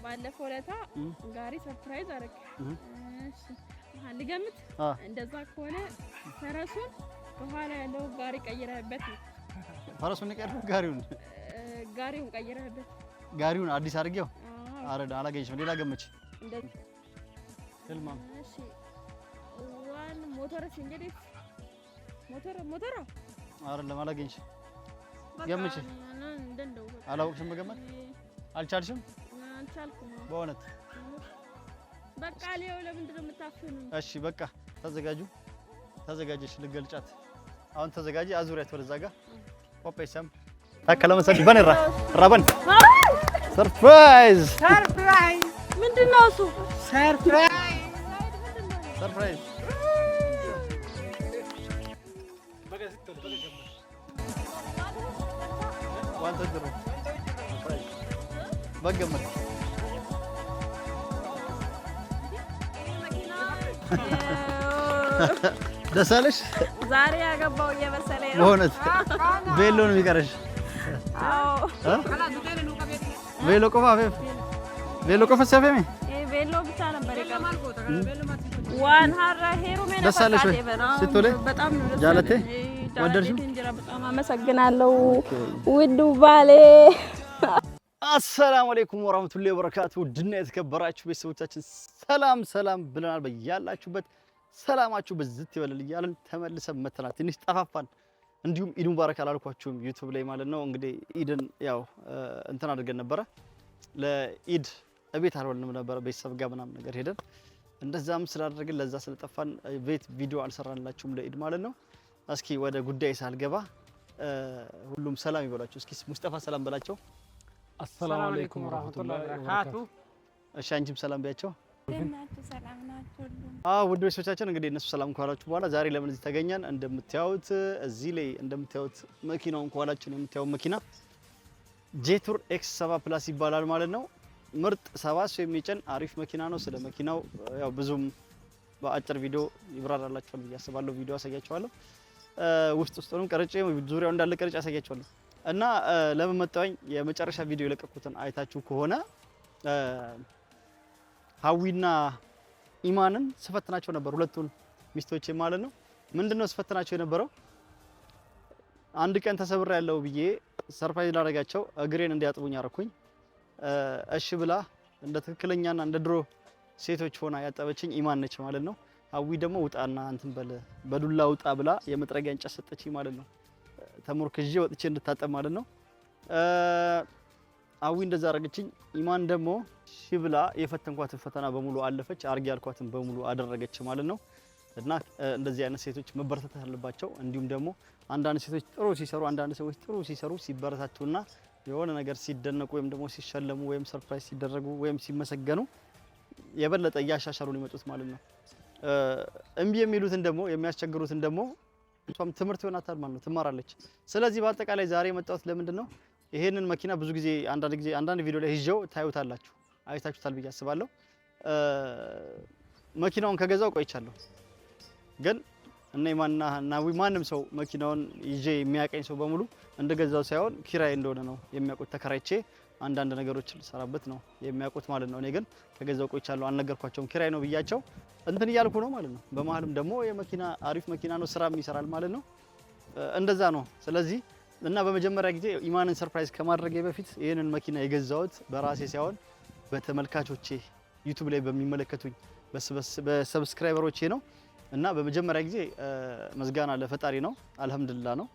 ባለፈው ለታ ጋሪ ሰርፕራይዝ አረክ እሺ ማን ገምት እንደዛ ከሆነ ፈረሱን በኋላ ያለው ጋሪ ቀይረህበት ፈረሱን ቀይረህ ጋሪውን ቀይረህበት ጋሪውን አዲስ አድርጌው አረዳ አላገኝሽም ሌላ ገመች እንደዚህ ህልማም እሺ ዋን ሞተር ሲንጀዲስ ሞተር አይደለም አላገኝሽ ገመች እንደው አላውቅሽም መገመት አልቻልሽም አልቻልኩም በእውነት በቃ ሊው ለምንድን ነው የምታፍኑ እሺ በቃ ተዘጋጅሽ ልገልጫት አሁን ተዘጋጂ አዙሪያት ወደዛ ጋር ኦፔሰም ታከለ መሰለኝ በነራ ራበን ሰርፕራይዝ ምንድነው እሱ ሰርፕራይዝ ዋንተ ድሮ በገመት ደሳለሽ ዛሬ ያገባው እየመሰለኝ ነው በእውነት ቬሎ ነው የሚቀርሽ አዎ ቬሎ ቆፋ ሰፈሜ ቬሎ ብቻ ነበር የቀረው ዋን ሀራ ሄሩ ሜና ደሳለሽ ስትወለ በጣም ነው ጃለቴ ወደድሽ እንጀራ በጣም አመሰግናለሁ ውዱ ባሌ አሰላሙ አለይኩም ወራህመቱላሂ ወበረካቱ ድና የተከበራችሁ ቤተሰቦቻችን ሰላም ብለናል በያላችሁበት ሰላማችሁ በዝት ይበልል እያልን ተመልሰን መተናል ትንሽ ጠፋፋን እንዲሁም ኢድ ሙባረክ አላልኳችሁም ዩቲዩብ ላይ ማለት ነው እንግዲህ ኢድን ያው እንትን አድርገን ነበር ለኢድ እቤት አልወልንም ነበር ቤተሰብ ጋር ምናምን ነገር ሄደን እንደዛም ስላደረግን ለዛ ስለጠፋን ቤት ቪዲዮ አልሰራንላችሁም ለኢድ ማለት ነው እስኪ ወደ ጉዳይ ሳልገባ ሁሉም ሰላም ይበላችሁ እስኪ ሙስጠፋ ሰላም በላቸው አሰላሙ አለይኩም ወራህመቱላሂ ወበረካቱ እሺ አንቺም ሰላም ቢያቸው ደህናችሁ ሰላም ናችሁ ውድ ቤተሰቦቻችን እንግዲህ እነሱ ሰላም ካላችሁ በኋላ ዛሬ ለምን እዚህ ተገኘን እንደምታዩት እዚህ ላይ እንደምታዩት መኪናውን ኳላችን የምታዩት መኪና ጄቱር X7 ፕላስ ይባላል ማለት ነው ምርጥ 7 ሰው የሚጭን አሪፍ መኪና ነው ስለ መኪናው ያው ብዙም በአጭር ቪዲዮ ይብራራላችኋል ያስባለሁ ቪዲዮ አሳያችኋለሁ ውስጡንም ቀርጬ ዙሪያው እንዳለ ቀርጬ አሳያችኋለሁ እና ለምን መጣኝ የመጨረሻ ቪዲዮ የለቀኩትን አይታችሁ ከሆነ ሀዊና ኢማንን ስፈትናቸው ነበር ሁለቱን ሚስቶቼ ማለት ነው ምንድነው ስፈትናቸው የነበረው አንድ ቀን ተሰብር ያለው ብዬ ሰርፕራይዝ ላደርጋቸው እግሬን እንዲያጥቡኝ አረኩኝ እሺ ብላ እንደ ትክክለኛና እንደ ድሮ ሴቶች ሆና ያጠበችኝ ኢማን ነች ማለት ነው ሀዊ ደግሞ ውጣና አንተን በዱላ ውጣ ብላ የመጥረጊያ እንጨት ሰጠችኝ ማለት ነው ተሞርክጄ ወጥቼ እንድታጠብ ማለት ነው አዊ እንደዛ አረጋችኝ ኢማን ደግሞ ሽብላ የፈተንኳት ፈተና በሙሉ አለፈች አርጊ ያልኳትን በሙሉ አደረገች ማለት ነው እና እንደዚህ አይነት ሴቶች መበረታታት አለባቸው እንዲሁም ደግሞ አንዳንድ ሴቶች ጥሩ ሲሰሩ አንዳንድ ሰዎች ጥሩ ሲሰሩ ሲበረታቱና የሆነ ነገር ሲደነቁ ወይም ደግሞ ሲሸለሙ ወይም ሰርፕራይዝ ሲደረጉ ወይም ሲመሰገኑ የበለጠ ያሻሻሉ ሊመጡት ማለት ነው እምቢ የሚሉትን ደግሞ የሚያስቸግሩትን ደግሞ እሷም ትምህርት ይሆናታል ማለት ነው ትማራለች ስለዚህ በአጠቃላይ ዛሬ የመጣሁት ለምንድነው ይሄንን መኪና ብዙ ጊዜ አንዳንድ ቪዲዮ ላይ ሂጀው ታዩታላችሁ አይታችሁታል ብዬ አስባለሁ መኪናውን ከገዛው ቆይቻለሁ ግን እና ኢማንና ማንም ሰው መኪናውን ይዤ የሚያቀኝ ሰው በሙሉ እንደገዛው ሳይሆን ኪራይ እንደሆነ ነው የሚያውቁት ተከራይቼ አንዳንድ ነገሮችን ሰራበት ነው የሚያውቁት ማለት ነው እኔ ግን ከገዛው ቆይቻለሁ አልነገርኳቸውም ኪራይ ነው ብያቸው እንትን እያልኩ ነው ማለት ነው በመሃልም ደግሞ የመኪና አሪፍ መኪና ነው ስራም ይሰራል ማለት ነው እንደዛ ነው ስለዚህ እና በመጀመሪያ ጊዜ ኢማንን ሰርፕራይዝ ከማድረጌ በፊት ይሄንን መኪና የገዛሁት በራሴ ሳይሆን በተመልካቾቼ ዩቲዩብ ላይ በሚመለከቱኝ በሰብስክራይበሮቼ ነው እና በመጀመሪያ ጊዜ መስጋና ለፈጣሪ ነው አልহামዱሊላህ ነው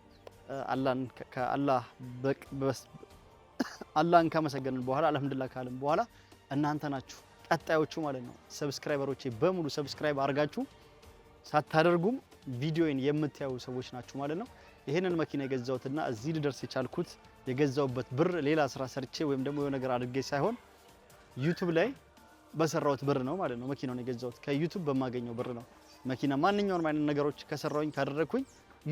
አላህን ካመሰገንን በኋላ አልহামዱሊላህ ካልን በኋላ እናንተ ናችሁ ቀጣዮቹ ማለት ነው ሰብስክራይበሮቼ በሙሉ ሰብስክራይብ አርጋችሁ ሳታደርጉም ቪዲዮን የምታዩ ሰዎች ናችሁ ማለት ነው ይሄንን መኪና የገዛሁትና እዚህ ልደርስ የቻልኩት የገዛውበት ብር ሌላ ስራ ሰርቼ ወይም ደግሞ የሆነ ነገር አድርጌ ሳይሆን ዩቲዩብ ላይ በሰራውት ብር ነው ማለት ነው መኪናውን የገዛሁት ከዩቲዩብ በማገኘው ብር ነው መኪና ማንኛውንም አይነት ነገሮች ከሰራውኝ ካደረኩኝ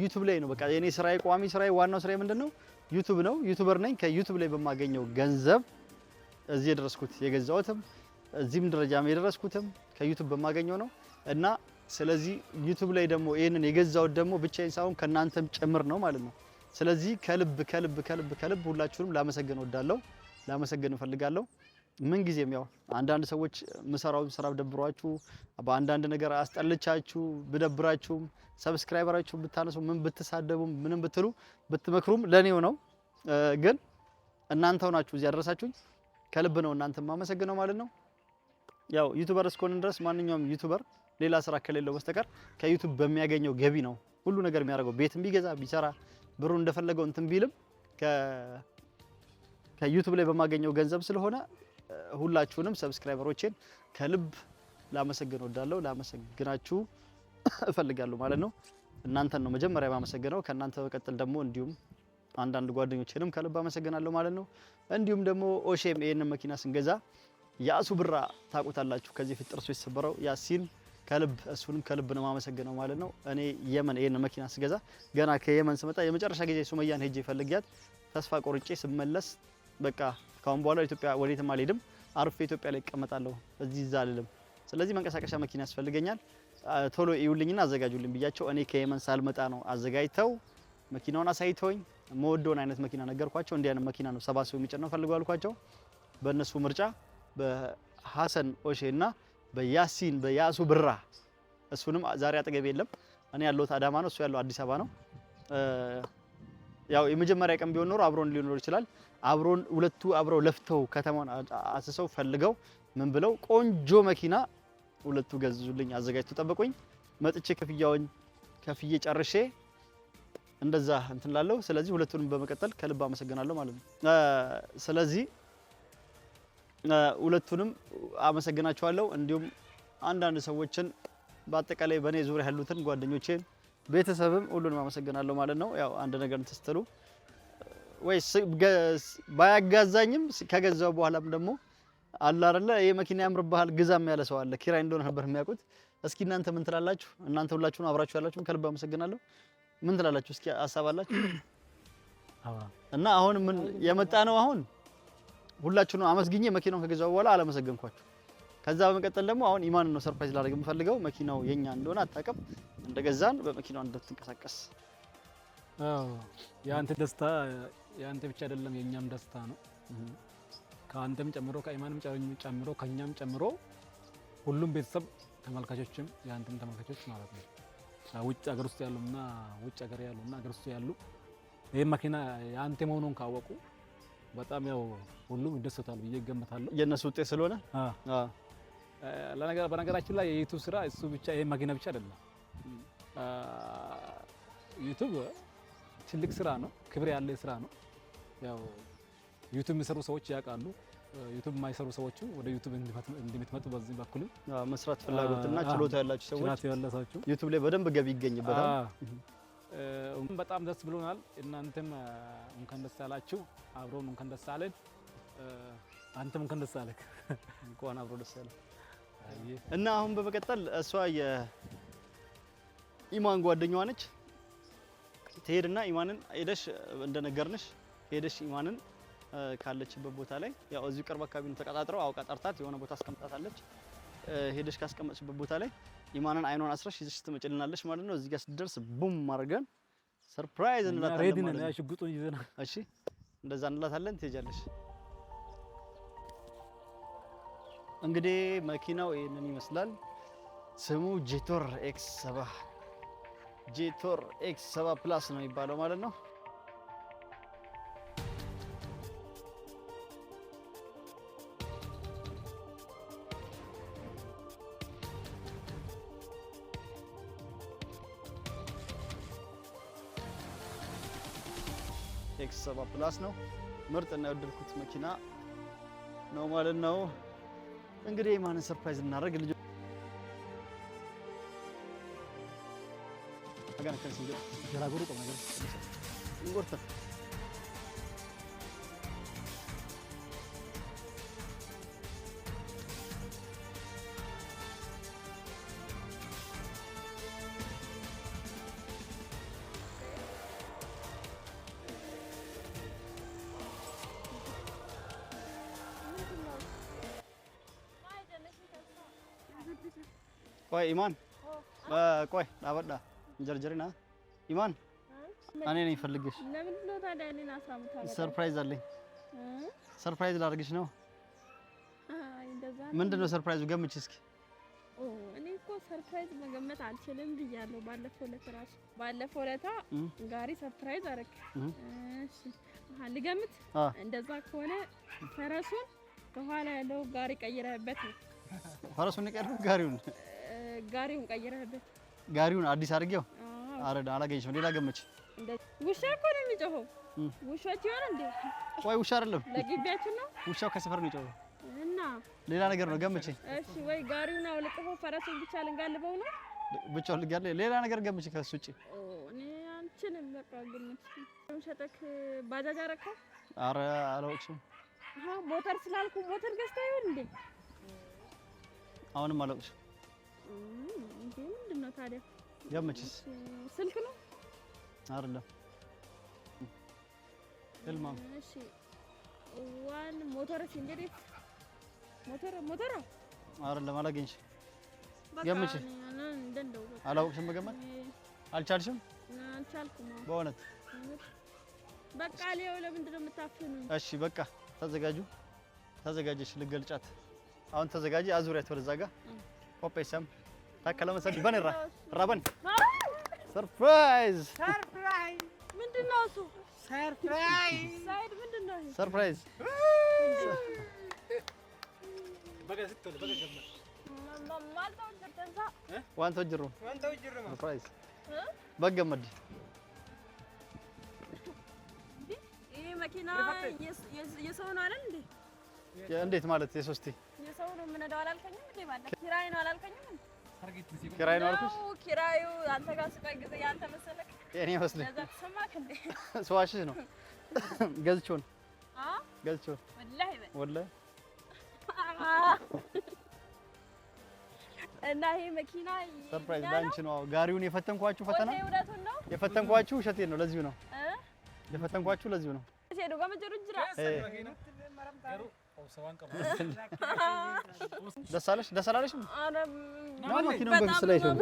ዩቲዩብ ላይ ነው በቃ የኔ ስራዬ ቋሚ ስራዬ ዋናው ስራዬ ምንድነው ዩቲዩብ ነው ዩቲዩበር ነኝ ከዩቲዩብ ላይ በማገኘው ገንዘብ እዚህ የደረስኩት የገዛሁትም እዚህም ደረጃም የደረስኩትም ከዩቲዩብ በማገኘው ነው እና ስለዚህ ዩቲዩብ ላይ ደግሞ ይሄንን የገዛው ደግሞ ብቻዬን ሳይሆን ከናንተም ጭምር ነው ማለት ነው ስለዚህ ከልብ ሁላችሁንም ላመሰግን እፈልጋለሁ ምን ጊዜም ያው አንዳንድ ሰዎች ምሰራው ስራ ደብሯችሁ በአንዳንድ ነገር አስጠልቻችሁ ብደብራችሁም ሰብስክራይበራችሁ ብታነሱ ምን ብትሳደቡም ምንም ብትሉ ብትመክሩም ለኔው ነው። ግን እናንተው ናችሁ እዚህ ያደረሳችሁኝ። ከልብ ነው እናንተም ማመሰግነው ማለት ነው። ያው ዩቲዩበር እስኮን ድረስ ማንኛውም ዩቲዩበር ሌላ ስራ ከሌለው በስተቀር ከዩቲዩብ በሚያገኘው ገቢ ነው ሁሉ ነገር የሚያደርገው። ቤትም ቢገዛ ቢሰራ ብሩን እንደፈለገው እንትን ቢልም ከዩቲዩብ ላይ በማገኘው ገንዘብ ስለሆነ ሁላችሁንም ሰብስክራይበሮቼን ከልብ ላመሰግን ወዳለሁ፣ ላመሰግናችሁ እፈልጋለሁ ማለት ነው። እናንተን ነው መጀመሪያ ማመሰግነው። ከእናንተ በቀጥል ደግሞ እንዲሁም አንዳንድ ጓደኞቼንም ከልብ አመሰግናለሁ ማለት ነው። እንዲሁም ደግሞ ኦሼም ይሄንን መኪና ስንገዛ ያሱ ብራ ታውቁታላችሁ። ከዚህ ፊት ጥርሱ የተሰበረው ያሲን ከልብ እሱንም ከልብ ነው ማመሰግነው ማለት ነው። እኔ የመን ይሄንን መኪና ስገዛ ገና ከየመን ስመጣ የመጨረሻ ጊዜ ሱመያን ሄጄ ፈልጊያት ተስፋ ቆርጬ ስመለስ በቃ ካሁን በኋላ ኢትዮጵያ ወዴትም አልሄድም፣ አርፌ ኢትዮጵያ ላይ እቀመጣለሁ፣ እዚህ እዛ አልልም። ስለዚህ መንቀሳቀሻ መኪና ያስፈልገኛል፣ ቶሎ ይውልኝና አዘጋጁልኝ ብያቸው እኔ ከየመን ሳልመጣ ነው አዘጋጅተው መኪናውን አሳይተውኝ መወደውን አይነት መኪና ነገርኳቸው። እንዲህ አይነት መኪና ነው 7 ሰው የሚጭነው ፈልገው አልኳቸው። በእነሱ ምርጫ በሐሰን ኦሼ እና በያሲን በያሱ ብራ እሱንም ዛሬ አጠገብ የለም። እኔ ያለሁት አዳማ ነው፣ እሱ ያለው አዲስ አበባ ነው። ያው የመጀመሪያ ቀን ቢሆን ኖር አብሮን ሊኖር ይችላል። አብሮን ሁለቱ አብረው ለፍተው ከተማውን አስሰው ፈልገው ምን ብለው ቆንጆ መኪና ሁለቱ ገዙልኝ፣ አዘጋጅተው ጠበቁኝ። መጥቼ ክፍያውን ከፍዬ ጨርሼ እንደዛ እንትን ላለው። ስለዚህ ሁለቱንም በመቀጠል ከልብ አመሰግናለሁ ማለት ነው። ስለዚህ ሁለቱንም አመሰግናቸዋለሁ። እንዲሁም አንዳንድ ሰዎችን በአጠቃላይ በኔ ዙሪያ ያሉትን ጓደኞቼን፣ ቤተሰብም ሁሉንም አመሰግናለሁ ማለት ነው። ያው አንድ ነገር እንትስተሉ ወይስ ባያጋዛኝም ከገዛው በኋላም ደግሞ አለ አይደለ ይሄ መኪና ያምርብሃል ግዛም ያለ ሰው አለ። ኪራይ እንደሆነ ነበር የሚያውቁት። እስኪ እናንተ ምን ትላላችሁ? እናንተ ሁላችሁም አብራችሁ ያላችሁም ከልብ አመሰግናለሁ። ምን ትላላችሁ? እስኪ ሀሳብ አላችሁ? እና አሁን ምን የመጣ ነው? አሁን ሁላችሁንም አመስግኜ መኪናውን ከገዛው በኋላ አላመሰገንኳችሁ። ከዛ በመቀጠል ደግሞ አሁን ኢማን ነው ሰርፕራይዝ ላደርግ የምፈልገው። መኪናው የኛ እንደሆነ አታውቅም፣ እንደገዛን በመኪናው እንድትንቀሳቀስ። አዎ ያንተ ደስታ ያንተ ብቻ አይደለም የኛም ደስታ ነው። ከአንተም ጨምሮ ከኢማንም ጨምሮ ከኛም ጨምሮ ሁሉም ቤተሰብ ተመልካቾችም ያንተም ተመልካቾች ማለት ነው ውጭ ሀገር ውስጥ ያሉና ውጭ ሀገር ያሉና ሀገር ውስጥ ያሉ ይሄ መኪና ያንተ መሆኑን ካወቁ በጣም ያው ሁሉም ይደሰታል ብዬ እገምታለሁ። የነሱ ውጤት ስለሆነ በነገራችን ላይ የዩቲዩብ ስራ እሱ ብቻ ይሄ መኪና ብቻ አይደለም። ዩቲዩብ ትልቅ ስራ ነው፣ ክብር ያለ ስራ ነው። ያው ዩቲዩብ የሚሰሩ ሰዎች ያውቃሉ። ዩቲዩብ የማይሰሩ ሰዎች ወደ ዩቲዩብ እንዲመጡ በዚህ በኩል መስራት ፍላጎትና ችሎታ ያላችሁ ሰዎች ዩቲዩብ ላይ በደንብ ገቢ ይገኝበታል። በጣም ደስ ብሎናል። እናንተም እንኳን ደስ አላችሁ፣ አብሮን እንኳን ደስ አለን። አንተም እንኳን ደስ አለህ። እንኳን አብሮ ደስ አለ። እና አሁን በመቀጠል እሷ የኢማን ጓደኛዋ ነች። ትሄድና ኢማንን ሄደሽ እንደነገርንሽ ሄደሽ ኢማንን ካለችበት ቦታ ላይ ያው እዚሁ ቅርብ አካባቢ ነው ተቀጣጥረው አውቃ ጠርታት የሆነ ቦታ አስቀምጣታለች። ሄደሽ ካስቀመጥሽበት ቦታ ላይ ኢማንን አይኗን አስረሽ ይዘሽ ትመጭልናለሽ ማለት ነው። እዚህ ጋር ስትደርስ ቡም አድርገን ሰርፕራይዝ እንላታለን ማለት ነው። ሬዲ ነን፣ ሽጉጡን ይዘናል። እሺ እንደዛ እንላታለን። ትሄጃለሽ። እንግዲህ መኪናው ይሄንን ይመስላል። ስሙ ጄቶር ኤክስ 7 ጄቶር ኤክስ 7 ፕላስ ነው የሚባለው ማለት ነው። ኤክስ 7 ፕላስ ነው። ምርጥ እና የወደድኩት መኪና ነው ማለት ነው። እንግዲህ ማንን ሰርፕራይዝ እናደርግ ልጅ አጋን ከንሲጀ ጀራጎሩ ቆመ እንጎርተ ቆይ ኢማን ቆይ ላበዳ እንጀርጀሪና ኢማን እኔ ነኝ ፈልግሽ። ለምን ነው ታዲያ እኔን አሳምታለሁ? ሰርፕራይዝ አለኝ። ሰርፕራይዝ ላድርግሽ ነው። አይ እንደዛ ምንድነው ሰርፕራይዙ? ገምች እስኪ። እኔ እኮ ሰርፕራይዝ መገመት አልችልም ብያለሁ። ባለፈው ለታ ጋሪ ሰርፕራይዝ አደረክ። እሺ ልገምት። እንደዛ ከሆነ ፈረሱን ከኋላ ያለው ጋሪ ቀይረህበት ነው። ፈረሱን ቀይረህ ጋሪውን ቀይረህበት። ጋሪውን አዲስ አድርጌው? አረዳ አላገኘሽም። ሌላ ገመች። ውሻ እኮ ነው የሚጮኸው። ውሾች ይሆን እንዴ? ወይ ውሻ አይደለም። ለግቢያችን ነው። ውሻው ከሰፈር ነው የሚጮኸው። እና ሌላ ነገር ነው። ገመች። እሺ ወይ ጋሪውን አውልቀው ፈረሱን ብቻ ልንጋልበው ነው? ብቻው ልጋል። ሌላ ነገር ገመች ከሱ ውጪ። እኔ አንቺንም በቃ ግምት ሸጠክ ባጃጅ አረከው? አረ አላውቅሽም። ሞተር ስላልኩ ሞተር ገዝተህ ይሆን እንዴ? አሁንም አላውቅሽም። እንዴ ምንድነው ታዲያ? ገመችስ? ስልክ ነው አይደለም? ህልማም። እሺ ዋን ሞተርስ እንዴት? ሞተር አይደለም። አላገኝሽ። ገመች። አላውቅሽም። መገመት አልቻልሽም? አልቻልኩም። በእውነት በቃ ሌው ለምንድን ነው የምታፍኑኝ? እሺ በቃ ተዘጋጁ። ተዘጋጀሽ ልገልጫት። አሁን ተዘጋጂ። አዙሪያት ወደዛ ጋር ፖፔሰም ታከለ መሰል በነራ ራበን ሰርፕራይዝ ምንድነው እሱ? ሰርፕራይዝ ምንድነው? ሰርፕራይዝ ዋንቶ ጅሩ ሰርፕራይዝ በገመድ ይሄ መኪና የሰው ነው አይደል እንዴ? እንዴት ማለት የሶስቴ የሰው ነው የምነዳው አላልከኝም እንዴ? ባለ ኪራይ ነው አላልከኝም? ኪራይ ነው አልኩሽ። ኪራዩ አንተ ጋር ስቆይ ጊዜ ያንተ መሰለክ የኔ መስለኝ። ለዛ ተሰማክ እንዴ? ሰዋሽሽ ነው ገዝቾን ገዝቾን ወላሂ እና ይሄ መኪና ሰርፕራይዝ ላንቺ ነው። ጋሪውን የፈተንኳችሁ ፈተና የፈተንኳችሁ ውሸቴን ነው። ለዚሁ ነው የፈተንኳችሁ። ለዚሁ ነው ሴዶ ጋር መጀሩ ጅራ ደስ አለሽ? ደስ አላለሽም? አረ መኪናው በፊት ስላይሽ ነው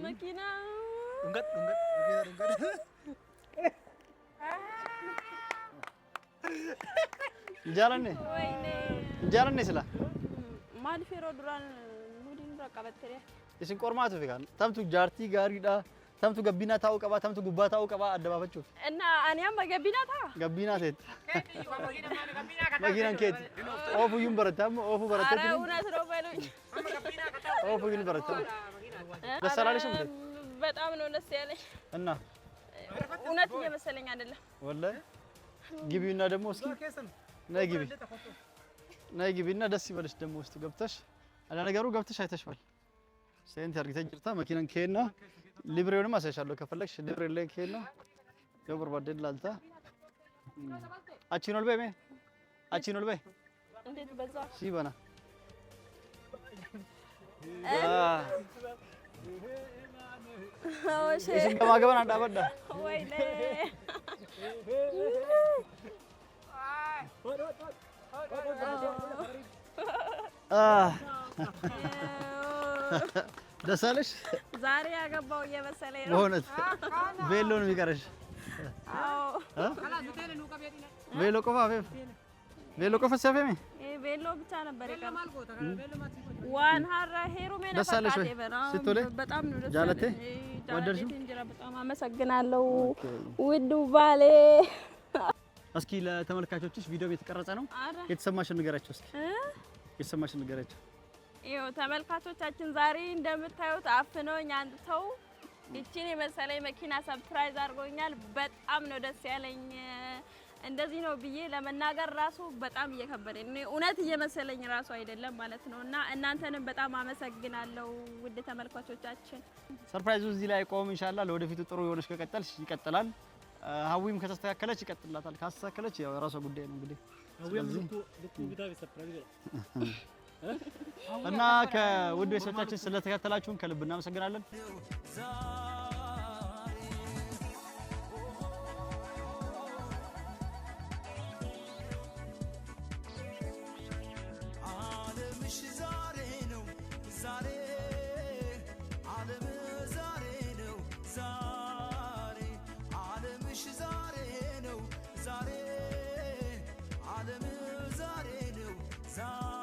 መኪና እንጃለኔ እንጃለኔ ስላ ማልፌሮ ዱራን ኑዲን ረቀበተሪያ እሺን ቆርማቱ ፍቃን ተምቱ ጃርቲ ጋሪዳ ተምቱ ገቢና ታው ቀባ ተምቱ ጉባ ታው ቀባ አደባባቹ እና አኒያም ገቢና ታ ገቢና ሴት መኪናን ከት ኦፉ ዩም በረታም ኦፉ በረታም አረ እውነት ነው በሉኝ ኦፉ ዩም በረታም ደስ አላለሽም? በጣም ነው ደስ ያለኝ እና እውነት እየመሰለኝ አይደለም ወላሂ ግቢውና ደግሞ እስኪ ነይ ግቢ ነይ ግቢና ደስ ይበልሽ። ደግሞ ውስጥ ገብተሽ አላ ነገሩ ገብተሽ አይተሽዋል። ሴንት ያርግተን ጅርታ መኪናን ከሄና ሊብሬውንም አሳይሻለሁ ከፈለግሽ ሊብሬ ላይ ከሄና ገበር ባደል ላልታ አቺኖል በይ አቺኖል በይ እንዴት በዛ ሲበና ኦሼ እሺ ከማገበና እንዳበዳ ወይኔ ደስ አለሽ? ዛሬ ያገባው እየመሰለኝ ነው። በእውነት ቬሎ ነው የሚቀርሽ? አዎ ቬሎ ቆፋ ቬሎ ቆፋ ሰፈሜ ቬሎ ብቻ ነበር የቀረው። ዋን ሀራ ሄሩ ሜና ደስ አለሽ ወይ? ስትወለ በጣም ነው ደስ ጃለቴ ወደድሽው? እንጀራ በጣም አመሰግናለሁ ውዱ ባሌ። እስኪ ለተመልካቾችሽ ቪዲዮ የተቀረጸ ነው። የተሰማሽን ንገራቸው እስኪ የተሰማሽን ንገራቸው። ይኸው ተመልካቾቻችን ዛሬ እንደምታዩት አፍነውኝ አንተው እቺን የመሰለኝ መኪና ሰርፕራይዝ አድርጎኛል። በጣም ነው ደስ ያለኝ። እንደዚህ ነው ብዬ ለመናገር ራሱ በጣም እየከበደኝ ነው። እውነት እየመሰለኝ ራሱ አይደለም ማለት ነውና እናንተንም በጣም አመሰግናለሁ ውድ ተመልካቾቻችን። ሰርፕራይዙ እዚህ ላይ ቆም ኢንሻአላህ። ለወደፊቱ ጥሩ የሆነች ከቀጠልሽ ይቀጥላል። ሀዊም ከተስተካከለች ይቀጥላታል፣ ካስተካከለች ያው የራሷ ጉዳይ ነው እንግዲህ። እና ከውድ ቤተሰቦቻችን ስለተከታተላችሁን ከልብ እናመሰግናለን። ዓለም ዛሬ ነው ዛሬ